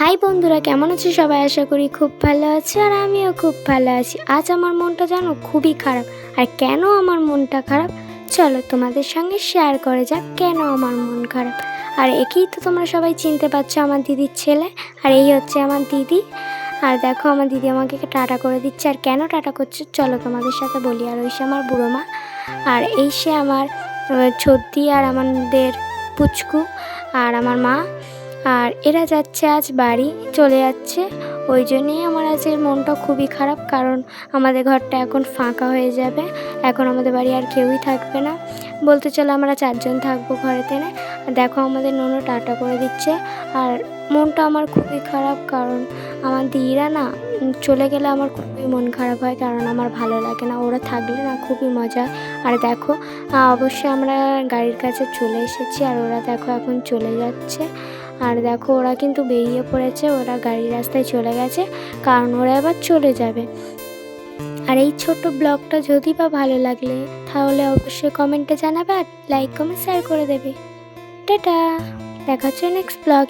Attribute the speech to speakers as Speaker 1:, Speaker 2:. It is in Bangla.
Speaker 1: হাই বন্ধুরা, কেমন আছো সবাই? আশা করি খুব ভালো আছো আর আমিও খুব ভালো আছি। আজ আমার মনটা জানো খুবই খারাপ। আর কেন আমার মনটা খারাপ চলো তোমাদের সঙ্গে শেয়ার করে যাক কেন আমার মন খারাপ। আর একেই তো তোমরা সবাই চিনতে পারছো, আমার দিদির ছেলে। আর এই হচ্ছে আমার দিদি। আর দেখো আমার দিদি আমাকে টাটা করে দিচ্ছে। আর কেন টাটা করছে চলো তোমাদের সাথে বলি। আর ওই সে আমার বুড়ো মা, আর এই সে আমার ছদ্দি, আর আমাদের পুচকু, আর আমার মা। আর এরা যাচ্ছে আজ বাড়ি, চলে যাচ্ছে। ওই জন্যেই আমার আজকের মনটা খুবই খারাপ, কারণ আমাদের ঘরটা এখন ফাঁকা হয়ে যাবে। এখন আমাদের বাড়ি আর কেউই থাকবে না, বলতে চলো আমরা 4 জন থাকবো ঘরেতে না। দেখো আমাদের ননু টাটা করে দিচ্ছে। আর মনটা আমার খুবই খারাপ, কারণ আমার দিদিরা না চলে গেলে আমার খুবই মন খারাপ হয়, কারণ আমার ভালো লাগে না, ওরা থাকলে না খুবই মজা। আর দেখো অবশ্যই আমরা গাড়ির কাছে চলে এসেছি, আর ওরা দেখো এখন চলে যাচ্ছে। আর দেখো ওরা কিন্তু বেরিয়ে পড়েছে, ওরা গাড়ির রাস্তায় চলে গেছে, কারণ ওরা এবার চলে যাবে। আর এই ছোট্ট ব্লগটা যদি বা ভালো লাগলে তাহলে অবশ্যই কমেন্টে জানাবে, আর লাইক কমেন্ট শেয়ার করে দেবে। টাটা, দেখা হচ্ছে নেক্সট ব্লগ।